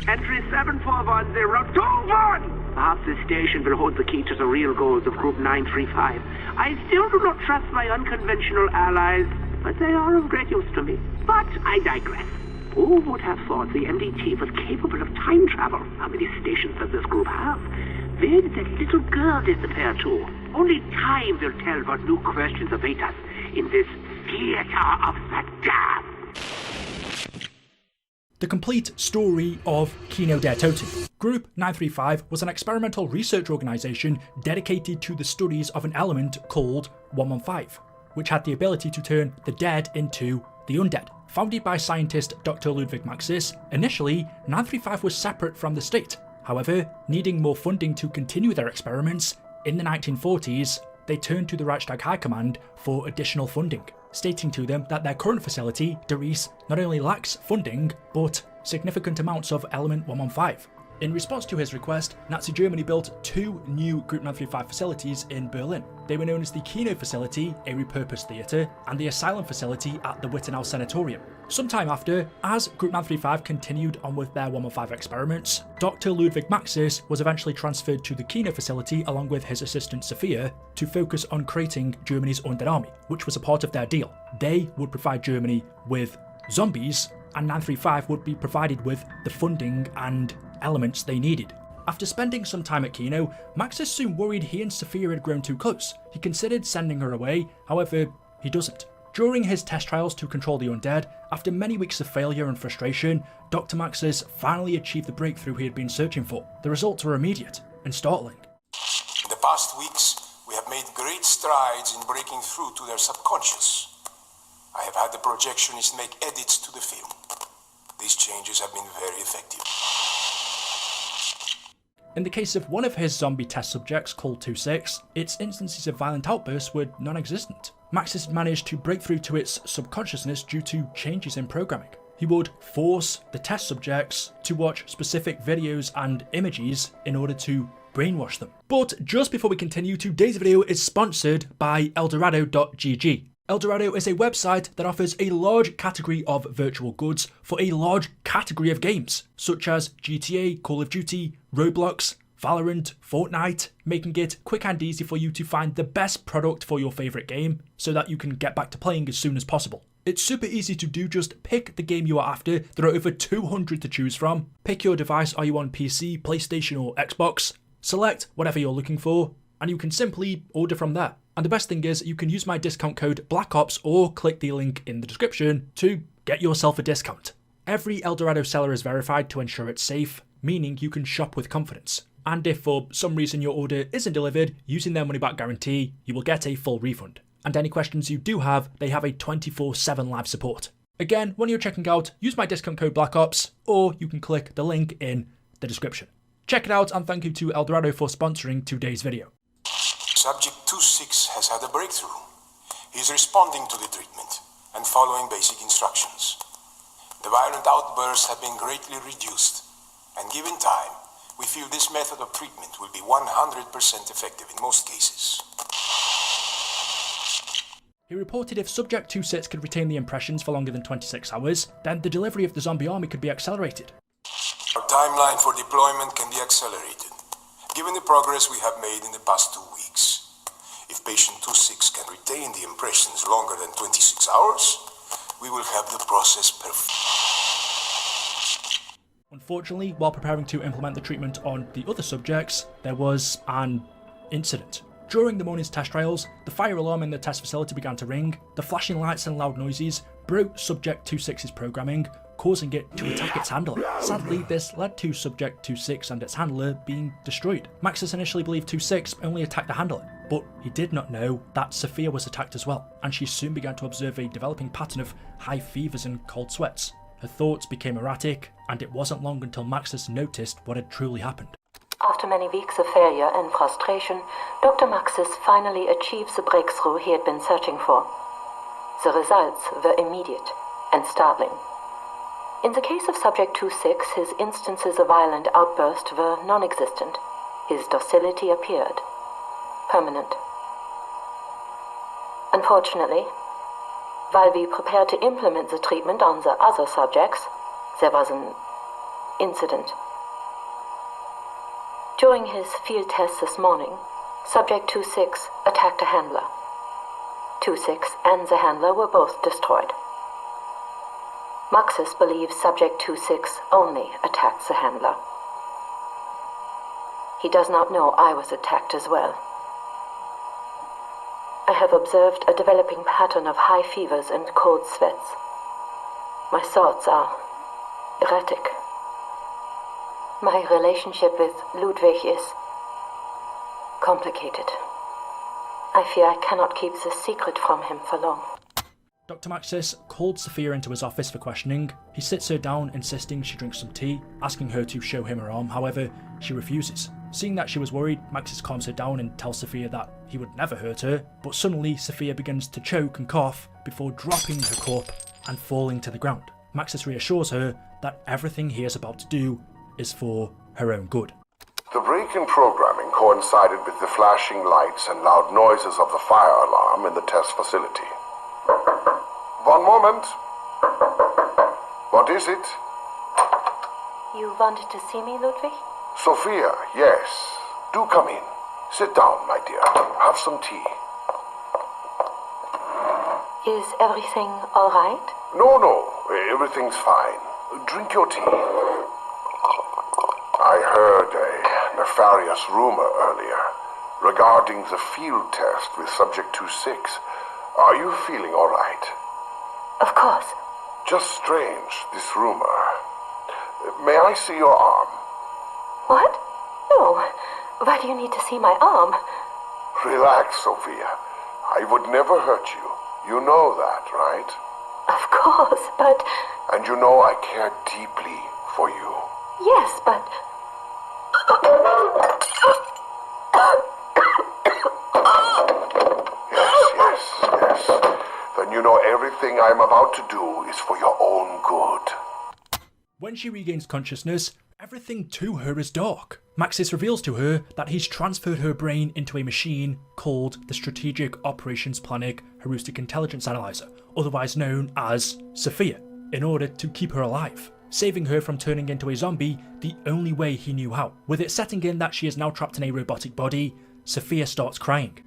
Entry 741021! Perhaps this station will hold the key to the real goals of Group 935. I still do not trust my unconventional allies, but they are of great use to me. But I digress. Who would have thought the MDT was capable of time travel? How many stations does this group have? Where did that little girl disappear to? Only time will tell what new questions await us in this theater of the damned. The complete story of Kino Der Toten. Group 935 was an experimental research organisation dedicated to the studies of an element called 115, which had the ability to turn the dead into the undead. Founded by scientist Dr. Ludwig Maxis, initially 935 was separate from the state. However, needing more funding to continue their experiments, in the 1940s, they turned to the Reichstag High Command for additional funding, stating to them that their current facility, Der Ries, not only lacks funding, but significant amounts of Element 115. In response to his request, Nazi Germany built 2 new Group 935 facilities in Berlin. They were known as the Kino facility, a repurposed theatre, and the Asylum facility at the Wittenau Sanatorium. Sometime after, as Group 935 continued on with their 115 experiments, Dr. Ludwig Maxis was eventually transferred to the Kino facility along with his assistant Sophia to focus on creating Germany's Undead Army, which was a part of their deal. They would provide Germany with zombies, and 935 would be provided with the funding and elements they needed. After spending some time at Kino, Maxis soon worried he and Sophia had grown too close. He considered sending her away, however, he doesn't. During his test trials to control the undead, after many weeks of failure and frustration, Dr. Maxis finally achieved the breakthrough he had been searching for. The results were immediate and startling. In the past weeks, we have made great strides in breaking through to their subconscious. I have had the projectionists make edits to the film. These changes have been very effective. In the case of one of his zombie test subjects called 26, its instances of violent outbursts were non-existent. Maxis managed to break through to its subconsciousness due to changes in programming. He would force the test subjects to watch specific videos and images in order to brainwash them. But just before we continue, today's video is sponsored by Eldorado.gg. Eldorado is a website that offers a large category of virtual goods for a large category of games, such as GTA, Call of Duty, Roblox, Valorant, Fortnite, making it quick and easy for you to find the best product for your favourite game so that you can get back to playing as soon as possible. It's super easy to do, just pick the game you are after. There are over 200 to choose from. Pick your device, are you on PC, PlayStation or Xbox? Select whatever you're looking for and you can simply order from there. And the best thing is you can use my discount code BLACKOPS or click the link in the description to get yourself a discount. Every Eldorado seller is verified to ensure it's safe, meaning you can shop with confidence. And if for some reason your order isn't delivered, using their money back guarantee, you will get a full refund. And any questions you do have, they have a 24/7 live support. Again, when you're checking out, use my discount code BLACKOPS or you can click the link in the description. Check it out and thank you to Eldorado for sponsoring today's video. Subject 26 has had a breakthrough. He is responding to the treatment and following basic instructions. The violent outbursts have been greatly reduced, and given time, we feel this method of treatment will be 100% effective in most cases. He reported if subject 26 could retain the impressions for longer than 26 hours, then the delivery of the zombie army could be accelerated. Our timeline for deployment can be accelerated, given the progress we have made in the past 2 weeks. If patient 26 can retain the impressions longer than 26 hours, we will have the process perfect. Unfortunately, while preparing to implement the treatment on the other subjects, there was an incident. During the morning's test trials, the fire alarm in the test facility began to ring. The flashing lights and loud noises broke subject 26's programming, causing it to attack its handler. Sadly, this led to subject 26 and its handler being destroyed. Maxis initially believed 26 only attacked the handler, but he did not know that Sophia was attacked as well, and she soon began to observe a developing pattern of high fevers and cold sweats. Her thoughts became erratic, and it wasn't long until Maxis noticed what had truly happened. After many weeks of failure and frustration, Dr. Maxis finally achieves the breakthrough he had been searching for. The results were immediate and startling. In the case of subject 26, his instances of violent outburst were non-existent. His docility appeared permanent. Unfortunately, while we prepared to implement the treatment on the other subjects, there was an incident. During his field test this morning, Subject 26 attacked a handler. 26 and the handler were both destroyed. Maxis believes Subject 26 only attacked the handler. He does not know I was attacked as well. I have observed a developing pattern of high fevers and cold sweats. My thoughts are erratic. My relationship with Ludwig is complicated. I fear I cannot keep this secret from him for long. Dr. Maxis called Sophia into his office for questioning. He sits her down, insisting she drinks some tea, asking her to show him her arm. However, she refuses. Seeing that she was worried, Maxis calms her down and tells Sophia that he would never hurt her, but suddenly Sophia begins to choke and cough before dropping her cup and falling to the ground. Maxis reassures her that everything he is about to do is for her own good. The break in programming coincided with the flashing lights and loud noises of the fire alarm in the test facility. One moment. What is it? You wanted to see me, Ludwig? Sophia, yes. Do come in. Sit down, my dear. Have some tea. Is everything all right? No. Everything's fine. Drink your tea. I heard a nefarious rumor earlier regarding the field test with Subject 26. Are you feeling all right? Of course. Just strange, this rumor. May I see your arm? What? No. Why do you need to see my arm? Relax, Sophia. I would never hurt you. You know that, right? Of course, but... And you know I care deeply for you. Yes, but... Yes. Then you know everything I'm about to do is for your own good. When she regains consciousness, everything to her is dark. Maxis reveals to her that he's transferred her brain into a machine called the Strategic Operations Planning Heuristic Intelligence Analyzer, otherwise known as Sophia, in order to keep her alive, saving her from turning into a zombie the only way he knew how. With it setting in that she is now trapped in a robotic body, Sophia starts crying.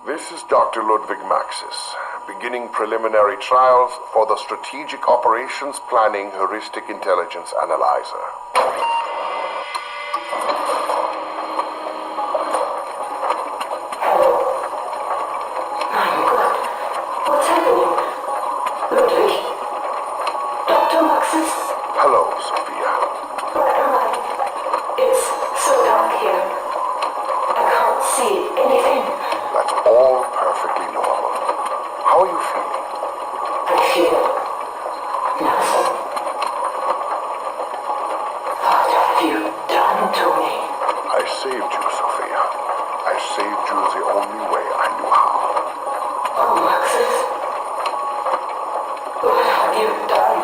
This is Dr. Ludwig Maxis, beginning preliminary trials for the Strategic Operations Planning Heuristic Intelligence Analyzer. What's happening? Ludwig? Dr. Maxis? Hello, Sophia. Where am I? It's so dark here. I can't see anything. That's all perfectly normal. How are you feeling? I feel nothing. What have you done to me? I saved you, Sophia. I saved you the only way I knew how. Oh, Maxis. What have you done?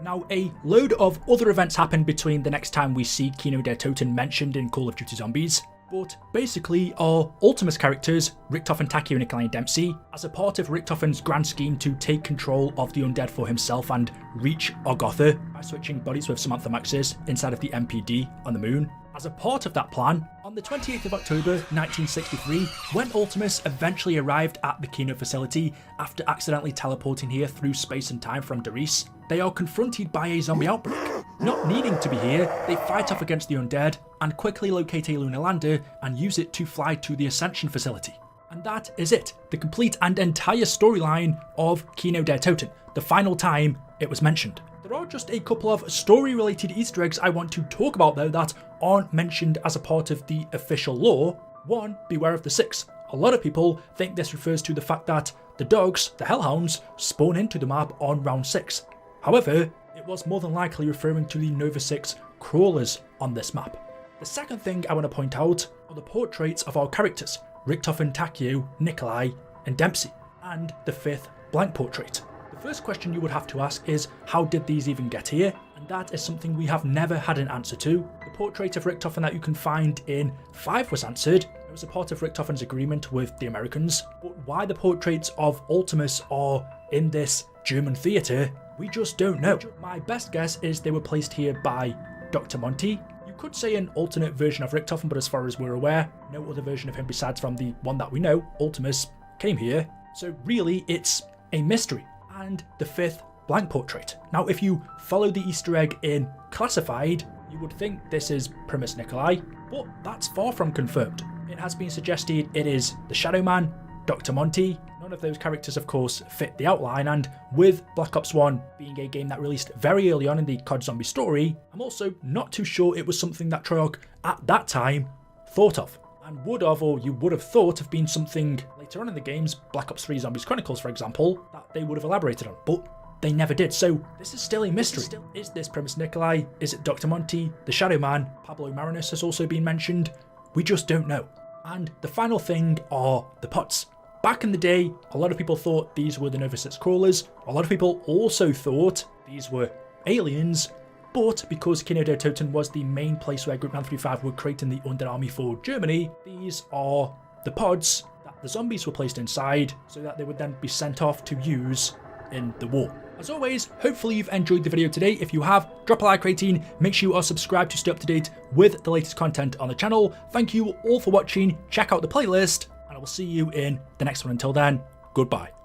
Now, a load of other events happen between the next time we see Kino Der Toten mentioned in Call of Duty Zombies, but basically our Ultimus characters, Richtofen, Takeo, Nikolai and Dempsey, as a part of Richtofen's grand scheme to take control of the undead for himself and reach Argotha by switching bodies with Samantha Maxis inside of the MPD on the moon. As a part of that plan, on the 28th of October 1963, when Ultimus eventually arrived at the Kino facility after accidentally teleporting here through space and time from Doris, they are confronted by a zombie outbreak. Not needing to be here, they fight off against the undead and quickly locate a lunar lander and use it to fly to the Ascension facility. And that is it, the complete and entire storyline of Kino Der Toten, the final time it was mentioned. There are just a couple of story-related Easter eggs I want to talk about though that aren't mentioned as a part of the official lore. One, beware of the Six. A lot of people think this refers to the fact that the dogs, the Hellhounds, spawn into the map on round 6. However, it was more than likely referring to the Nova 6 crawlers on this map. The second thing I want to point out are the portraits of our characters, Richtofen, Takeo, Nikolai and Dempsey, and the fifth blank portrait. The first question you would have to ask is, how did these even get here? And that is something we have never had an answer to. The portrait of Richtofen that you can find in 5 was answered. It was a part of Richtofen's agreement with the Americans, but why the portraits of Ultimus are in this German theatre We just don't know. My best guess is they were placed here by Dr. Monty. You could say an alternate version of Richtofen, but as far as we're aware, no other version of him besides from the one that we know, Ultimus, came here. So really, it's a mystery. And the 5th blank portrait. Now, if you follow the Easter egg in Classified, you would think this is Primus Nikolai, but that's far from confirmed. It has been suggested it is the Shadow Man, Dr. Monty. None of those characters, of course, fit the outline, and with Black Ops 1 being a game that released very early on in the COD Zombie story, I'm also not too sure it was something that Treyarch at that time thought of, and would have, or you would have thought have been something later on in the games, Black Ops 3 Zombies Chronicles for example, that they would have elaborated on, but they never did. So this is still a mystery. Is this Primus Nikolai? Is it Dr. Monty? The Shadow Man? Pablo Marinus has also been mentioned. We just don't know. And the final thing are the pods. Back in the day, a lot of people thought these were the Nova 6 crawlers. A lot of people also thought these were aliens. But because Kino Der Toten was the main place where Group 935 were creating the Underarmy for Germany, these are the pods that the zombies were placed inside so that they would then be sent off to use in the war. As always, hopefully you've enjoyed the video today. If you have, drop a like rating, make sure you are subscribed to stay up to date with the latest content on the channel. Thank you all for watching, check out the playlist, and I will see you in the next one. Until then, goodbye.